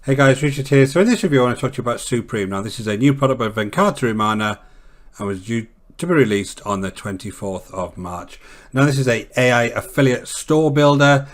Hey guys, Richard here. So in this review I want to talk to you about Supreme. Now this is a new product by Venkata Ramana and was due to be released on the 24th of March. Now this is a AI affiliate store builder.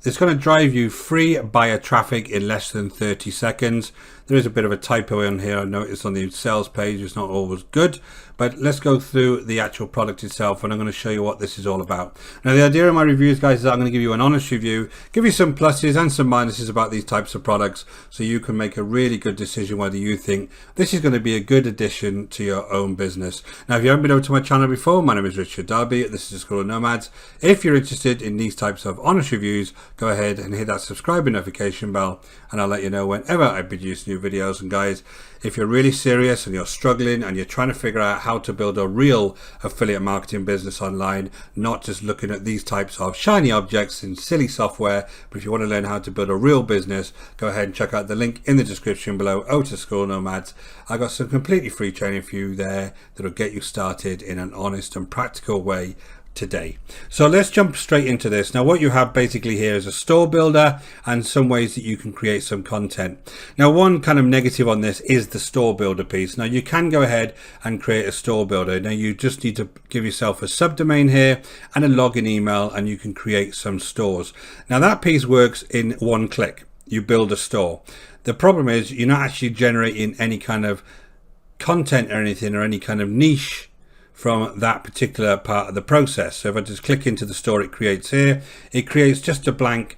It's going to drive you free buyer traffic in less than 30 seconds. There is a bit of a typo in here. I noticed on the sales page. It's not always good. But let's go through the actual product itself and I'm going to show you what this is all about. Now the idea of my reviews, guys, is that I'm going to give you an honest review, give you some pluses and some minuses about these types of products so you can make a really good decision whether you think this is going to be a good addition to your own business. Now if you haven't been over to my channel before, my name is Richard Darby. This is School of Nomads. If you're interested in these types of honest reviews, go ahead and hit that subscribe and notification bell and I'll let you know whenever I produce new videos. And guys, if you're really serious and you're struggling and you're trying to figure out how to build a real affiliate marketing business online, not just looking at these types of shiny objects and silly software, but if you want to learn how to build a real business, go ahead and check out the link in the description below. To School Nomads. I got some completely free training for you there that'll get you started in an honest and practical way today. So let's jump straight into this. Now what you have basically here is a store builder and some ways that you can create some content. Now one kind of negative on this is the store builder piece. Now you can go ahead and create a store builder. Now you just need to give yourself a subdomain here and a login email and you can create some stores. Now that piece works in one click. You build a store. The problem is you're not actually generating any kind of content or anything or any kind of niche from that particular part of the process. So if I just click into the store it creates here, it creates just a blank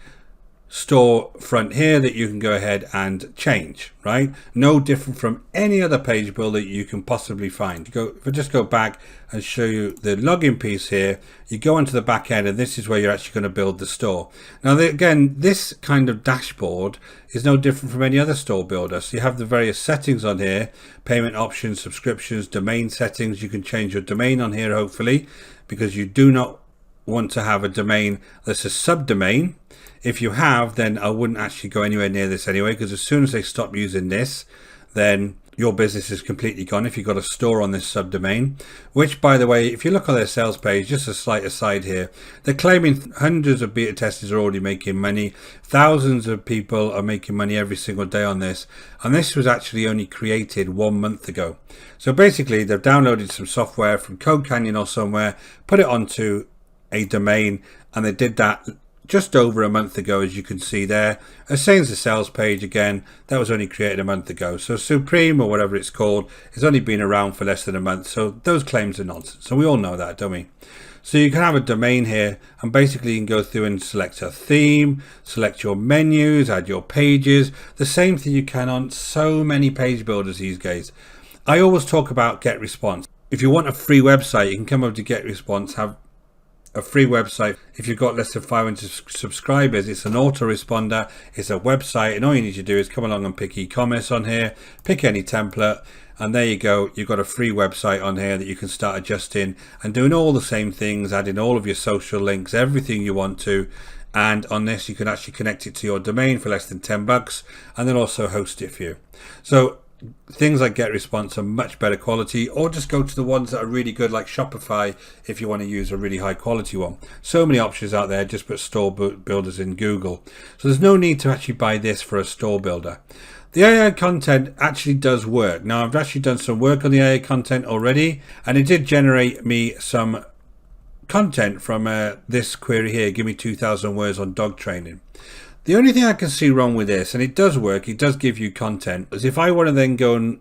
store front here that you can go ahead and change, right? No different from any other page builder you can possibly find. If I just go back and show you the login piece here, you go onto the back end and this is where you're actually going to build the store. Now again, this kind of dashboard is no different from any other store builder. So you have the various settings on here, payment options, subscriptions, domain settings. You can change your domain on here hopefully, because you do not want to have a domain that's a subdomain. If you have, then I wouldn't actually go anywhere near this anyway, because as soon as they stop using this, then your business is completely gone if you've got a store on this subdomain, which by the way, if you look on their sales page, just a slight aside here, they're claiming hundreds of beta testers are already making money. Thousands of people are making money every single day on this. And this was actually only created 1 month ago. So basically they've downloaded some software from Code Canyon or somewhere, put it onto a domain, and they did that just over a month ago, as you can see there. As same as the sales page, again, that was only created a month ago. So Supreme, or whatever it's called, has only been around for less than a month. So those claims are nonsense. So we all know that, don't we? So you can have a domain here and basically you can go through and select a theme, select your menus, add your pages, the same thing you can on so many page builders these days. I always talk about GetResponse. If you want a free website, you can come over to GetResponse, have a free website. If you've got less than 500 subscribers, it's an autoresponder, it's a website, and all you need to do is come along and pick e-commerce on here, pick any template, and there you go. You've got a free website on here that you can start adjusting and doing all the same things, adding all of your social links, everything you want to. And on this you can actually connect it to your domain for less than $10 and then also host it for you. So things like GetResponse are much better quality, or just go to the ones that are really good like Shopify if you want to use a really high quality one. So many options out there, just put store builders in Google. So there's no need to actually buy this for a store builder. The AI content actually does work. Now I've actually done some work on the AI content already and it did generate me some content from this query here, give me 2,000 words on dog training. The only thing I can see wrong with this, and it does work, it does give you content, is if I want to then go and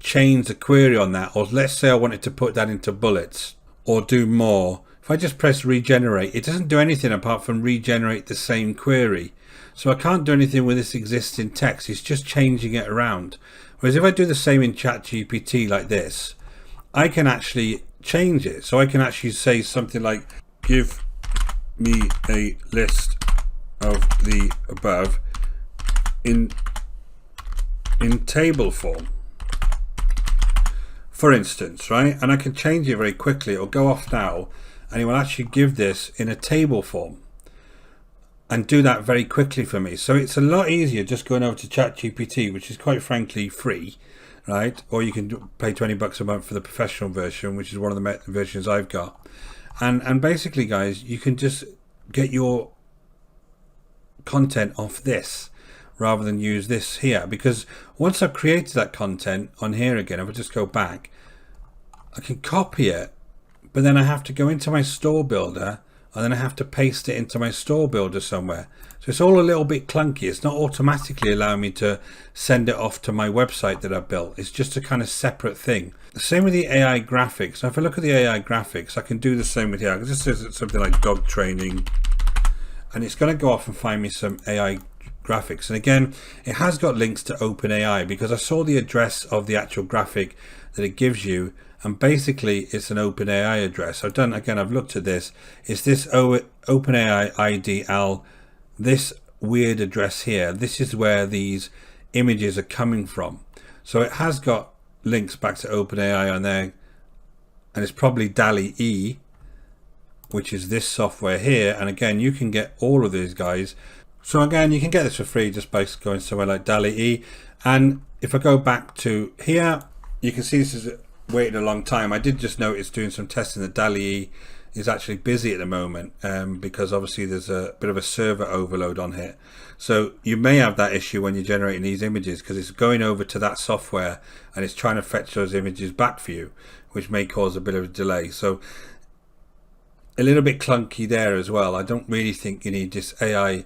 change the query on that, or let's say I wanted to put that into bullets or do more, if I just press regenerate, it doesn't do anything apart from regenerate the same query. So I can't do anything with this existing text, it's just changing it around. Whereas if I do the same in ChatGPT like this, I can actually change it. So I can actually say something like, give me a list of the above in table form, for instance, right? And I can change it very quickly. It'll go off now and it will actually give this in a table form and do that very quickly for me. So it's a lot easier just going over to ChatGPT, which is quite frankly free, right? Or you can pay $20 a month for the professional version, which is one of the versions I've got. And basically, guys, you can just get your content off this rather than use this here, because once I've created that content on here again, if I just go back, I can copy it, but then I have to go into my store builder and then I have to paste it into my store builder somewhere. So it's all a little bit clunky. It's not automatically allowing me to send it off to my website that I built. It's just a kind of separate thing. The same with the AI graphics. Now if I look at the AI graphics, I can do the same with here. I can just say something like dog training, and it's going to go off and find me some AI graphics. And again, it has got links to OpenAI because I saw the address of the actual graphic that it gives you, and basically it's an OpenAI address. I've looked at this. It's this OpenAI IDL, this weird address here. This is where these images are coming from. So it has got links back to OpenAI on there, and it's probably DALL-E, which is this software here. And again, you can get all of these guys. So again, you can get this for free just by going somewhere like DALL-E. And if I go back to here, you can see this is waiting a long time. I did just notice doing some testing that DALL-E is actually busy at the moment because obviously there's a bit of a server overload on here. So you may have that issue when you're generating these images because it's going over to that software and it's trying to fetch those images back for you, which may cause a bit of a delay. So a little bit clunky there as well. I don't really think you need this AI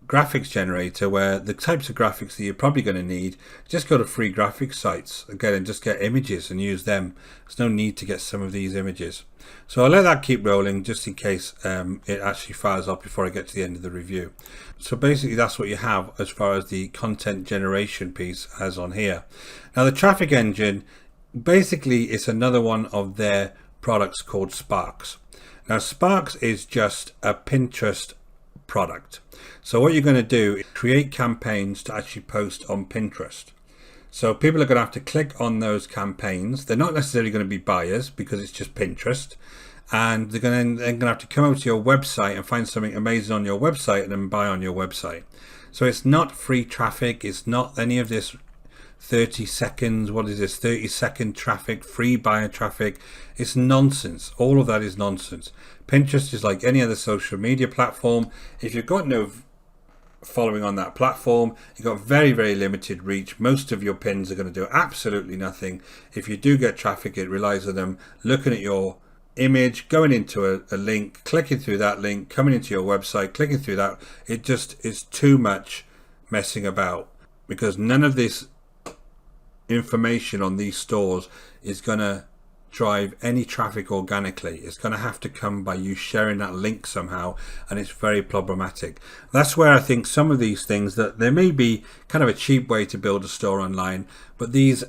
graphics generator, where the types of graphics that you're probably going to need, just go to free graphics sites again and just get images and use them. There's no need to get some of these images. So I'll let that keep rolling just in case it actually fires up before I get to the end of the review. So basically that's what you have as far as the content generation piece as on here. Now the traffic engine, basically it's another one of their products called Sparks. Now Sparks is just a Pinterest product. So what you're going to do is create campaigns to actually post on Pinterest. So people are going to have to click on those campaigns. They're not necessarily going to be buyers because it's just Pinterest, and they're going to have to come over to your website and find something amazing on your website and then buy on your website. So it's not free traffic. It's not any of this 30 seconds, 30-second traffic, free buyer traffic. It's nonsense. All of that is nonsense. Pinterest is like any other social media platform. If you've got no following on that platform, you've got very, very limited reach. Most of your pins are going to do absolutely nothing. If you do get traffic, it relies on them looking at your image, going into a link, clicking through that link, coming into your website, clicking through that. It just is too much messing about, because none of this information on these stores is going to drive any traffic organically. It's going to have to come by you sharing that link somehow, and it's very problematic. That's where I think some of these things, that there may be kind of a cheap way to build a store online, but these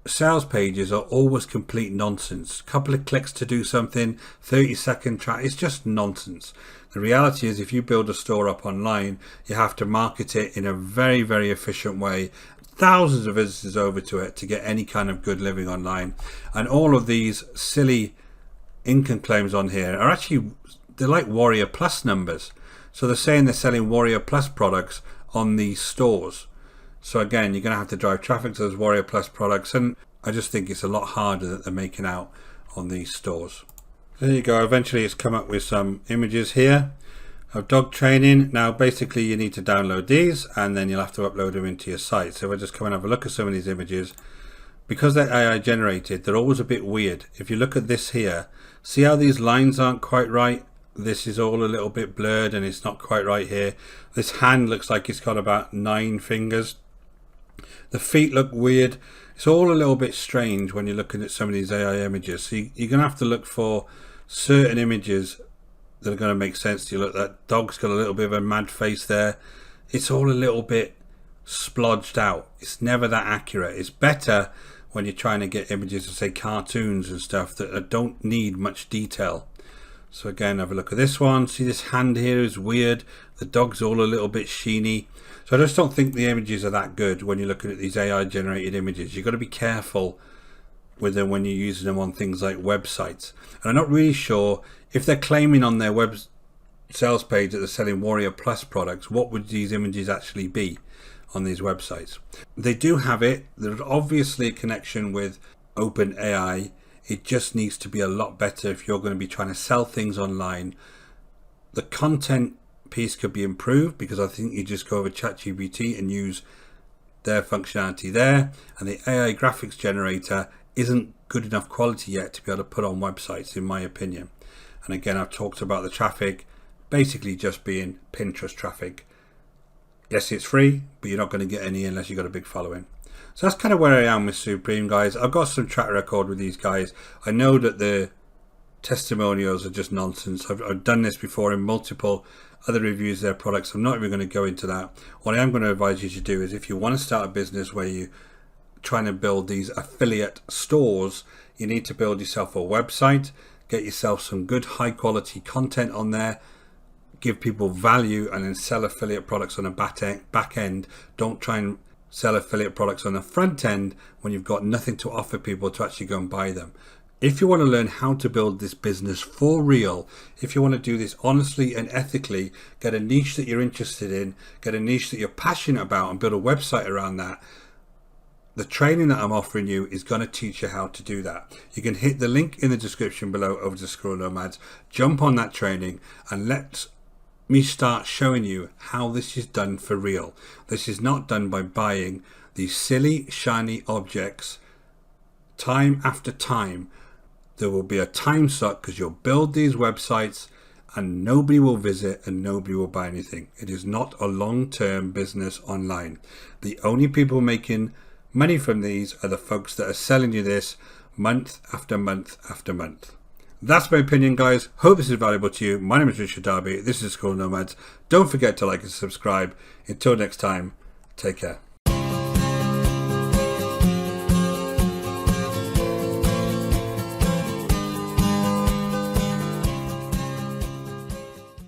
sales pages are always complete nonsense. A couple of clicks to do something, 30-second track, it's just nonsense. The reality is, if you build a store up online, you have to market it in a very, very efficient way, thousands of visitors over to it to get any kind of good living online. And all of these silly income claims on here are actually, they're like WarriorPlus numbers. So they're saying they're selling WarriorPlus products on these stores. So again, you're going to have to drive traffic to those WarriorPlus products, and I just think it's a lot harder that they're making out on these stores. There you go. Eventually it's come up with some images here of dog training. Now basically you need to download these and then you'll have to upload them into your site. So we'll just come and have a look at some of these images. Because they're AI generated, they're always a bit weird. If you look at this here, see how these lines aren't quite right? This is all a little bit blurred and it's not quite right here. This hand looks like it's got about 9 fingers. The feet look weird. It's all a little bit strange when you're looking at some of these AI images. So you're going to have to look for certain images that are going to make sense to you. Look, that dog's got a little bit of a mad face there. It's all a little bit splodged out. It's never that accurate. It's better when you're trying to get images of, say, cartoons and stuff that don't need much detail. So again, have a look at this one. See, this hand here is weird. The dog's all a little bit sheeny. So I just don't think the images are that good when you're looking at these AI generated images. You've got to be careful with them when you're using them on things like websites. And I'm not really sure if they're claiming on their web sales page that they're selling WarriorPlus products, what would these images actually be on these websites? They do have it. There's obviously a connection with OpenAI. It just needs to be a lot better if you're going to be trying to sell things online. The content piece could be improved, because I think you just go over ChatGPT and use their functionality there, and the AI graphics generator isn't good enough quality yet to be able to put on websites, in my opinion. And again, I've talked about the traffic basically just being Pinterest traffic. Yes, it's free, but you're not going to get any unless you've got a big following. So that's kind of where I am with Supreme, guys. I've got some track record with these guys. I know that the testimonials are just nonsense. I've done this before in multiple other reviews of their products. I'm not even going to go into that. What I am going to advise you to do is, if you want to start a business where you're trying to build these affiliate stores, you need to build yourself a website, get yourself some good high quality content on there, give people value, and then sell affiliate products on the back end. Don't try and sell affiliate products on the front end when you've got nothing to offer people to actually go and buy them. If you want to learn how to build this business for real, if you want to do this honestly and ethically, get a niche that you're interested in, get a niche that you're passionate about, and build a website around that, the training that I'm offering you is going to teach you how to do that. You can hit the link in the description below over to Squirrel Nomads, jump on that training, and let me start showing you how this is done for real. This is not done by buying these silly, shiny objects time after time. There will be a time suck because you'll build these websites and nobody will visit and nobody will buy anything. It is not a long-term business online. The only people making money from these are the folks that are selling you this month after month after month. That's my opinion, guys. Hope this is valuable to you. My name is Richard Darby. This is Squirrel Nomads. Don't forget to like and subscribe. Until next time, take care.